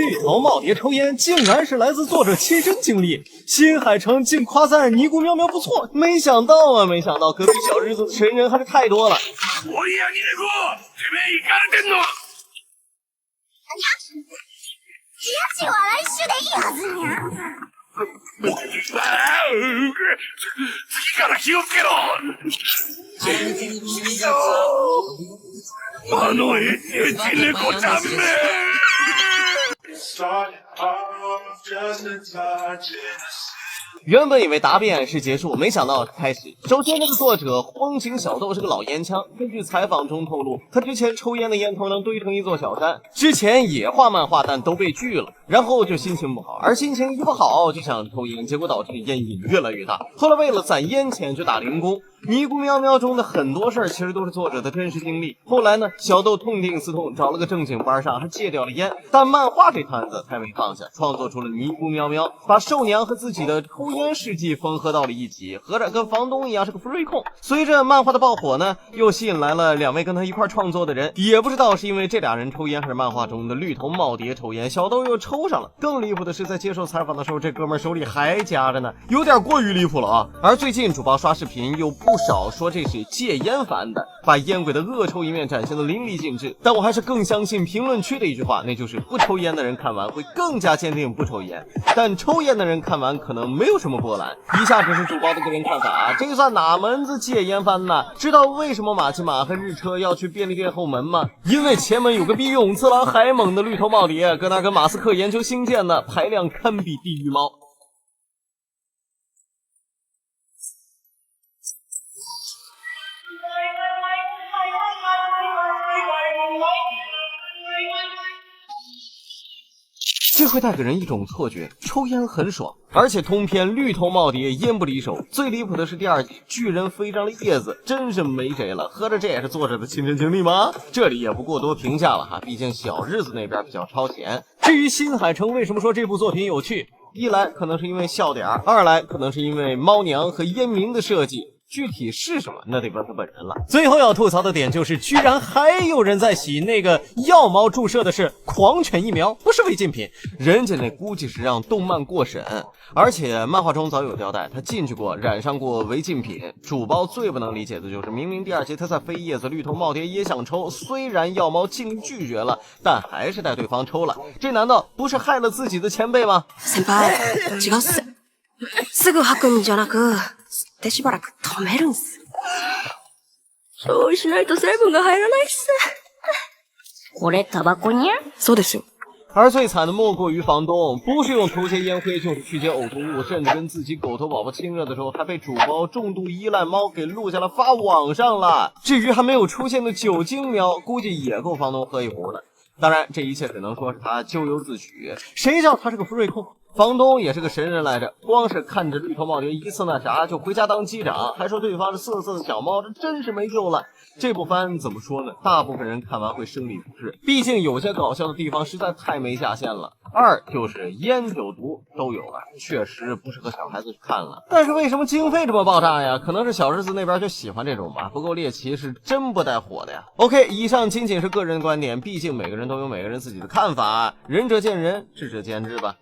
绿头耄耋抽烟竟然是来自作者亲身经历，新海诚竟夸赞尼姑喵喵不错，没想到隔壁小日子的神人还是太多了。家賃は来週でいいはずにゃ。次から気をつけろ。あのエチ猫ちゃんめ。原本以为答辩是结束，没想到是开始。首先，这个作者荒井小豆是个老烟枪。根据采访中透露，他之前抽烟的烟头能堆成一座小山。之前也画漫画，但都被拒了，然后就心情不好，而心情一不好就想抽烟，结果导致烟瘾越来越大。后来为了攒烟钱，就打零工。尼姑喵喵中的很多事儿其实都是作者的真实经历。后来呢，小豆痛定思痛，找了个正经班上，还戒掉了烟。但漫画这摊子他没放下，创作出了尼姑喵喵，把寿娘和自己的抽烟事迹缝合到了一起，合着跟房东一样是个 free 控。随着漫画的爆火呢，又吸引来了两位跟他一块创作的人，也不知道是因为这俩人抽烟，还是漫画中的绿头耄耋抽烟，小豆又抽上了。更离谱的是，在接受采访的时候，这哥们手里还夹着呢，有点过于离谱了啊！而最近主播刷视频有不少说这是戒烟番的，把烟鬼的恶臭一面展现的淋漓尽致。但我还是更相信评论区的一句话，那就是不抽烟的人看完会更加坚定不抽烟，但抽烟的人看完可能没有什么波澜。以下只是主播的个人看法啊，这算哪门子戒烟番呢？知道为什么马奇马和日车要去便利店后门吗？因为前门有个比勇次郎还猛的绿头耄耋，搁那跟马斯克研究星舰呢，排量堪比地狱猫。这会带给人一种错觉，抽烟很爽，而且通篇绿头耄耋烟不离手。最离谱的是第二集巨人飞上了叶子，真是没谁了。合着这也是作者的亲身经历吗？这里也不过多评价了哈，毕竟小日子那边比较超前。至于新海诚为什么说这部作品有趣，一来可能是因为笑点，二来可能是因为猫娘和烟名的设计。具体是什么，那得问他本人了。最后要吐槽的点就是，居然还有人在洗那个药猫注射的是狂犬疫苗，不是违禁品。人家那估计是让动漫过审，而且漫画中早有交代，他进去过，染上过违禁品。主包最不能理解的就是，明明第二集他在飞叶子，绿头耄耋也想抽，虽然药猫尽力拒绝了，但还是带对方抽了。这难道不是害了自己的前辈吗？先輩、違うっす。すぐ吐くんじゃなく、吸ってしばらく止めるんす。そうしないと成分が入らないっす。これタバコにゃ？そうですよ。而最惨的莫过于房东，不是用头屑烟灰，就是去接呕吐物，甚至跟自己狗头宝宝亲热的时候，还被主包重度依赖猫给录下来发网上了。至于还没有出现的酒精喵，估计也够房东喝一壶的。当然，这一切只能说是他咎由自取，谁叫他是个福瑞控。房东也是个神人来着，光是看着绿头耄耋一次那啥就回家当机长，还说对方是色色的小猫，这真是没救了。这部番怎么说呢？大部分人看完会生理不适，毕竟有些搞笑的地方实在太没下限了。二就是烟酒毒都有了，确实不适合小孩子去看了。但是为什么经费这么爆炸呀？可能是小日子那边就喜欢这种吧，不够猎奇是真不带火的呀。OK， 以上仅仅是个人观点，毕竟每个人都有每个人自己的看法，仁者见仁，智者见智吧。